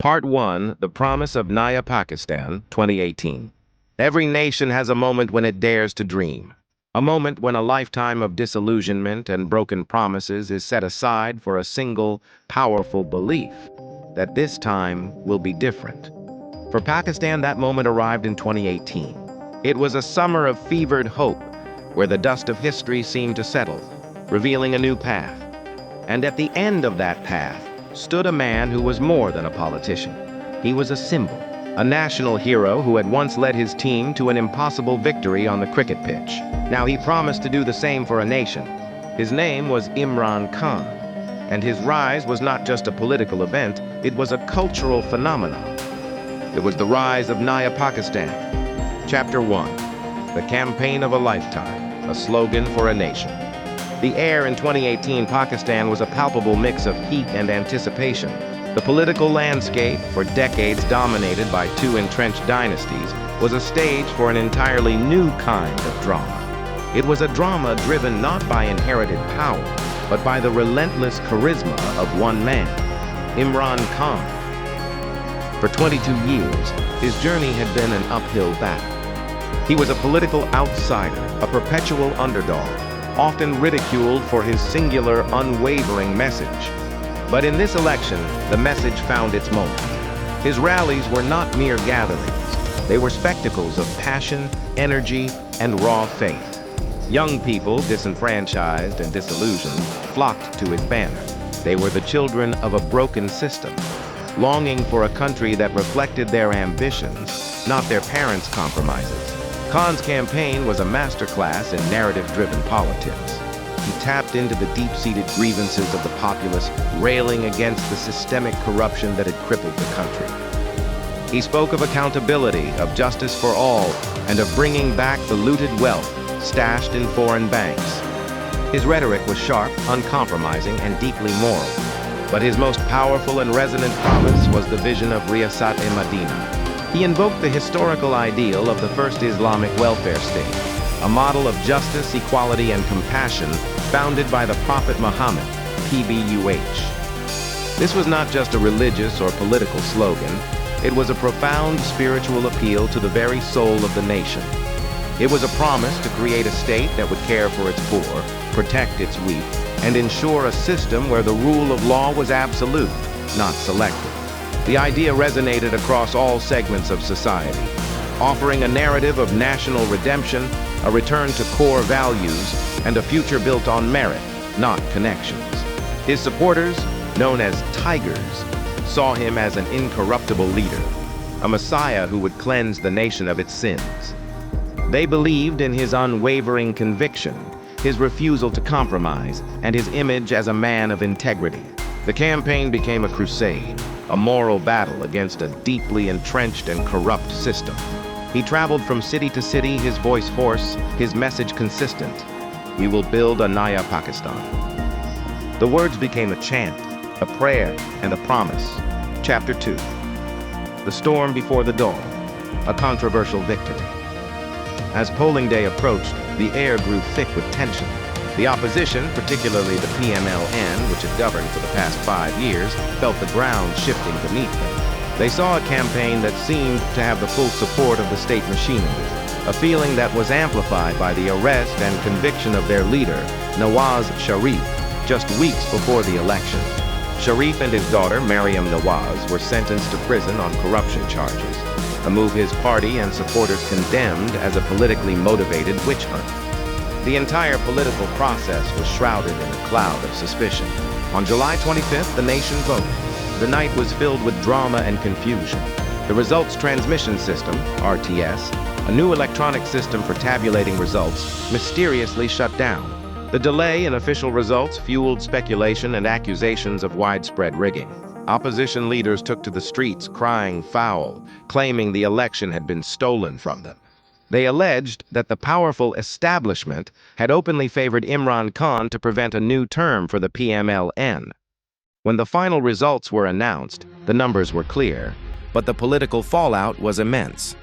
Part 1, The Promise of Naya, Pakistan, 2018. Every nation has a moment when it dares to dream. A moment when a lifetime of disillusionment and broken promises is set aside for a single, powerful belief that this time will be different. For Pakistan, that moment arrived in 2018. It was a summer of fevered hope, where the dust of history seemed to settle, revealing a new path. And at the end of that path stood a man who was more than a politician. He was a symbol, a national hero who had once led his team to an impossible victory on the cricket pitch. Now he promised to do the same for a nation. His name was Imran Khan, and his rise was not just a political event, it was a cultural phenomenon. It was the rise of Naya, Pakistan. Chapter 1, The Campaign of a Lifetime, a slogan for a nation. The air in 2018 Pakistan was a palpable mix of heat and anticipation. The political landscape, for decades dominated by two entrenched dynasties, was a stage for an entirely new kind of drama. It was a drama driven not by inherited power, but by the relentless charisma of one man, Imran Khan. For 22 years, his journey had been an uphill battle. He was a political outsider, a perpetual underdog, often ridiculed for his singular, unwavering message. But in this election, the message found its moment. His rallies were not mere gatherings. They were spectacles of passion, energy, and raw faith. Young people, disenfranchised and disillusioned, flocked to his banner. They were the children of a broken system, longing for a country that reflected their ambitions, not their parents' compromises. Khan's campaign was a masterclass in narrative-driven politics. He tapped into the deep-seated grievances of the populace, railing against the systemic corruption that had crippled the country. He spoke of accountability, of justice for all, and of bringing back the looted wealth stashed in foreign banks. His rhetoric was sharp, uncompromising, and deeply moral. But his most powerful and resonant promise was the vision of Riyasat-e-Madina. He invoked the historical ideal of the first Islamic welfare state, a model of justice, equality, and compassion founded by the Prophet Muhammad, PBUH. This was not just a religious or political slogan, it was a profound spiritual appeal to the very soul of the nation. It was a promise to create a state that would care for its poor, protect its weak, and ensure a system where the rule of law was absolute, not selective. The idea resonated across all segments of society, offering a narrative of national redemption, a return to core values, and a future built on merit, not connections. His supporters, known as Tigers, saw him as an incorruptible leader, a messiah who would cleanse the nation of its sins. They believed in his unwavering conviction, his refusal to compromise, and his image as a man of integrity. The campaign became a crusade, a moral battle against a deeply entrenched and corrupt system. He traveled from city to city, his voice hoarse, his message consistent. We will build a Naya Pakistan. The words became a chant, a prayer, and a promise. Chapter 2. The Storm Before the Dawn, a controversial victory. As polling day approached, the air grew thick with tension. The opposition, particularly the PMLN, which had governed for the past 5 years, felt the ground shifting beneath them. They saw a campaign that seemed to have the full support of the state machinery, a feeling that was amplified by the arrest and conviction of their leader, Nawaz Sharif, just weeks before the election. Sharif and his daughter, Maryam Nawaz, were sentenced to prison on corruption charges, a move his party and supporters condemned as a politically motivated witch hunt. The entire political process was shrouded in a cloud of suspicion. On July 25th, the nation voted. The night was filled with drama and confusion. The results transmission system, RTS, a new electronic system for tabulating results, mysteriously shut down. The delay in official results fueled speculation and accusations of widespread rigging. Opposition leaders took to the streets crying foul, claiming the election had been stolen from them. They alleged that the powerful establishment had openly favored Imran Khan to prevent a new term for the PMLN. When the final results were announced, the numbers were clear, but the political fallout was immense.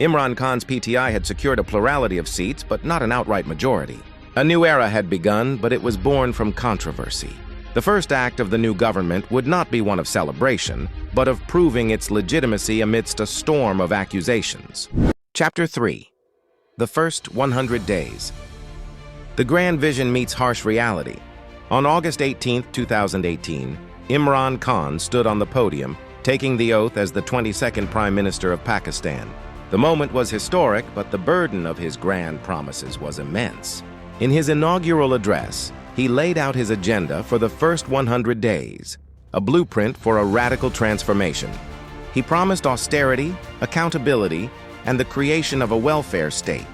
Imran Khan's PTI had secured a plurality of seats, but not an outright majority. A new era had begun, but it was born from controversy. The first act of the new government would not be one of celebration, but of proving its legitimacy amidst a storm of accusations. Chapter 3. The First 100 Days. The grand vision meets harsh reality. On August 18, 2018, Imran Khan stood on the podium, taking the oath as the 22nd Prime Minister of Pakistan. The moment was historic, but the burden of his grand promises was immense. In his inaugural address, he laid out his agenda for the first 100 days, a blueprint for a radical transformation. He promised austerity, accountability, and the creation of a welfare state.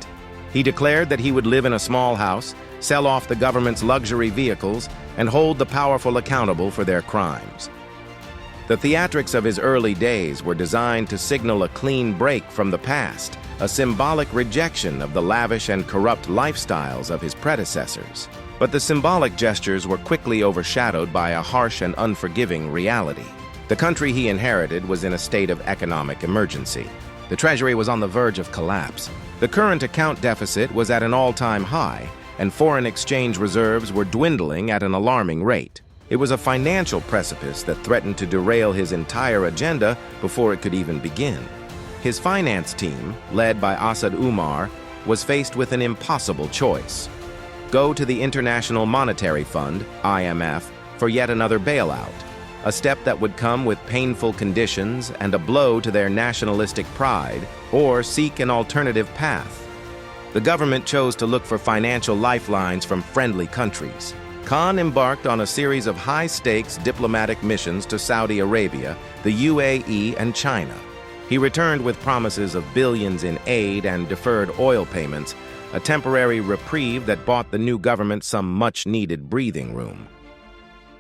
He declared that he would live in a small house, sell off the government's luxury vehicles, and hold the powerful accountable for their crimes. The theatrics of his early days were designed to signal a clean break from the past, a symbolic rejection of the lavish and corrupt lifestyles of his predecessors. But the symbolic gestures were quickly overshadowed by a harsh and unforgiving reality. The country he inherited was in a state of economic emergency. The treasury was on the verge of collapse. The current account deficit was at an all-time high, and foreign exchange reserves were dwindling at an alarming rate. It was a financial precipice that threatened to derail his entire agenda before it could even begin. His finance team, led by Asad Umar, was faced with an impossible choice. Go to the International Monetary Fund, IMF, for yet another bailout, a step that would come with painful conditions and a blow to their nationalistic pride, or seek an alternative path. The government chose to look for financial lifelines from friendly countries. Khan embarked on a series of high-stakes diplomatic missions to Saudi Arabia, the UAE, and China. He returned with promises of billions in aid and deferred oil payments, a temporary reprieve that bought the new government some much-needed breathing room.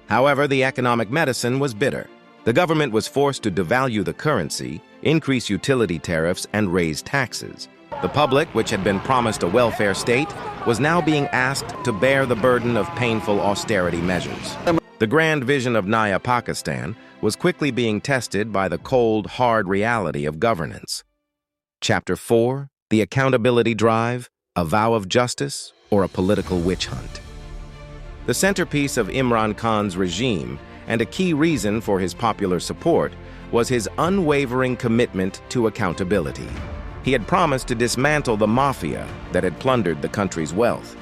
However, the economic medicine was bitter. The government was forced to devalue the currency, increase utility tariffs, and raise taxes. The public, which had been promised a welfare state, was now being asked to bear the burden of painful austerity measures. The grand vision of Naya Pakistan was quickly being tested by the cold, hard reality of governance. Chapter 4. The Accountability Drive, a Vow of Justice, or a Political Witch Hunt. The centerpiece of Imran Khan's regime, and a key reason for his popular support, was his unwavering commitment to accountability. He had promised to dismantle the mafia that had plundered the country's wealth.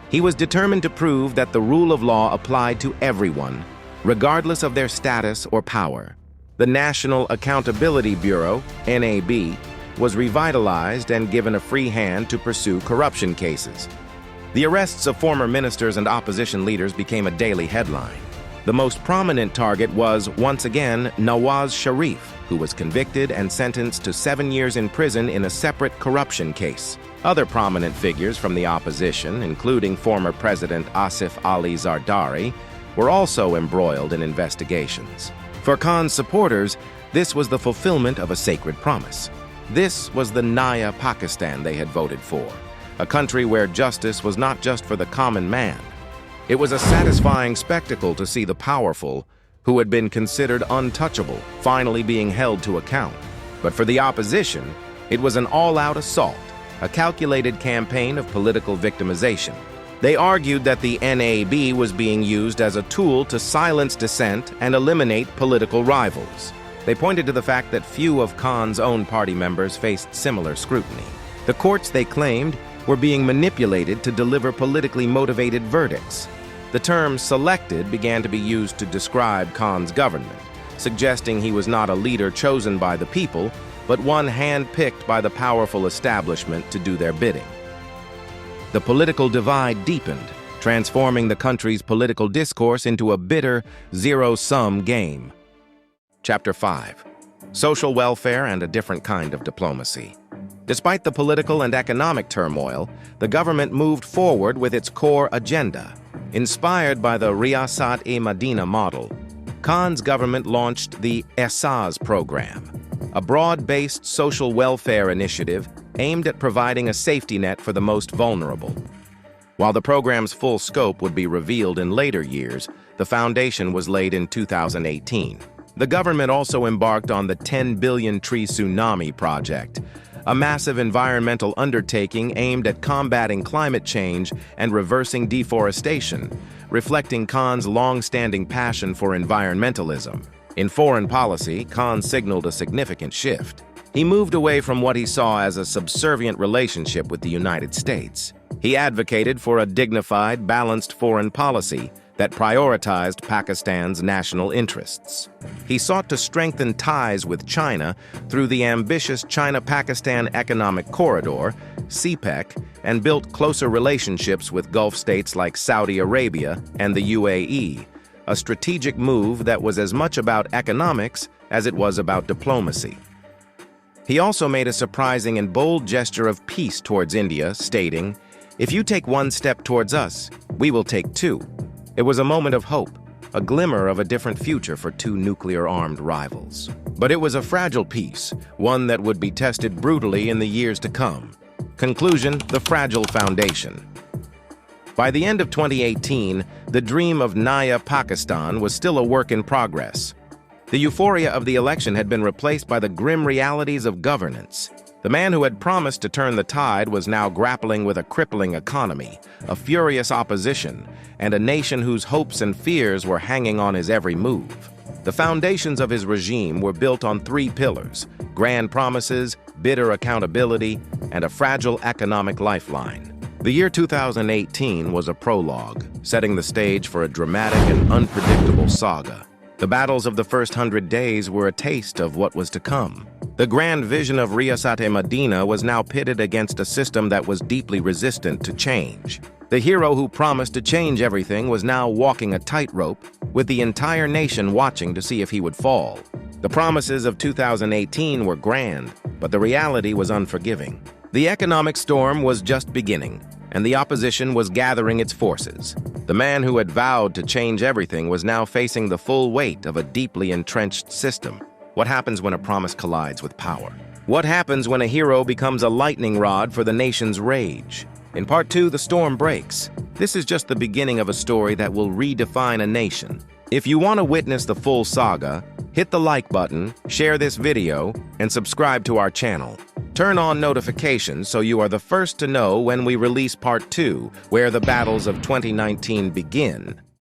He was determined to prove that the rule of law applied to everyone, regardless of their status or power. The National Accountability Bureau, NAB, was revitalized and given a free hand to pursue corruption cases. The arrests of former ministers and opposition leaders became a daily headline. The most prominent target was, once again, Nawaz Sharif, who was convicted and sentenced to 7 years in prison in a separate corruption case. Other prominent figures from the opposition, including former President Asif Ali Zardari, were also embroiled in investigations. For Khan's supporters, this was the fulfillment of a sacred promise. This was the Naya Pakistan they had voted for, a country where justice was not just for the common man. It was a satisfying spectacle to see the powerful, who had been considered untouchable, finally being held to account. But for the opposition, it was an all-out assault, a calculated campaign of political victimization. They argued that the NAB was being used as a tool to silence dissent and eliminate political rivals. They pointed to the fact that few of Khan's own party members faced similar scrutiny. The courts, they claimed, were being manipulated to deliver politically motivated verdicts. The term "selected" began to be used to describe Khan's government, suggesting he was not a leader chosen by the people, but one hand-picked by the powerful establishment to do their bidding. The political divide deepened, transforming the country's political discourse into a bitter, zero-sum game. Chapter 5. Social welfare and a different kind of diplomacy. Despite the political and economic turmoil, the government moved forward with its core agenda. Inspired by the Riyasat-e-Madina model, Khan's government launched the Ehsaas program, a broad-based social welfare initiative aimed at providing a safety net for the most vulnerable. While the program's full scope would be revealed in later years, the foundation was laid in 2018. The government also embarked on the 10 billion tree tsunami project, a massive environmental undertaking aimed at combating climate change and reversing deforestation, reflecting Khan's long-standing passion for environmentalism. In foreign policy, Khan signaled a significant shift. He moved away from what he saw as a subservient relationship with the United States. He advocated for a dignified, balanced foreign policy that prioritized Pakistan's national interests. He sought to strengthen ties with China through the ambitious China-Pakistan Economic Corridor, CPEC, and built closer relationships with Gulf states like Saudi Arabia and the UAE, a strategic move that was as much about economics as it was about diplomacy. He also made a surprising and bold gesture of peace towards India, stating, "If you take one step towards us, we will take two." It was a moment of hope, a glimmer of a different future for two nuclear-armed rivals. But it was a fragile peace, one that would be tested brutally in the years to come. Conclusion: the fragile foundation. By the end of 2018, the dream of Naya Pakistan was still a work in progress. The euphoria of the election had been replaced by the grim realities of governance. The man who had promised to turn the tide was now grappling with a crippling economy, a furious opposition, and a nation whose hopes and fears were hanging on his every move. The foundations of his regime were built on three pillars: grand promises, bitter accountability, and a fragile economic lifeline. The year 2018 was a prologue, setting the stage for a dramatic and unpredictable saga. The battles of the first 100 days were a taste of what was to come. The grand vision of Riyasat-e-Madina was now pitted against a system that was deeply resistant to change. The hero who promised to change everything was now walking a tightrope, with the entire nation watching to see if he would fall. The promises of 2018 were grand, but the reality was unforgiving. The economic storm was just beginning, and the opposition was gathering its forces. The man who had vowed to change everything was now facing the full weight of a deeply entrenched system. What happens when a promise collides with power? What happens when a hero becomes a lightning rod for the nation's rage? In Part 2, the storm breaks. This is just the beginning of a story that will redefine a nation. If you want to witness the full saga, hit the like button, share this video, and subscribe to our channel. Turn on notifications so you are the first to know when we release Part 2, where the battles of 2019 begin.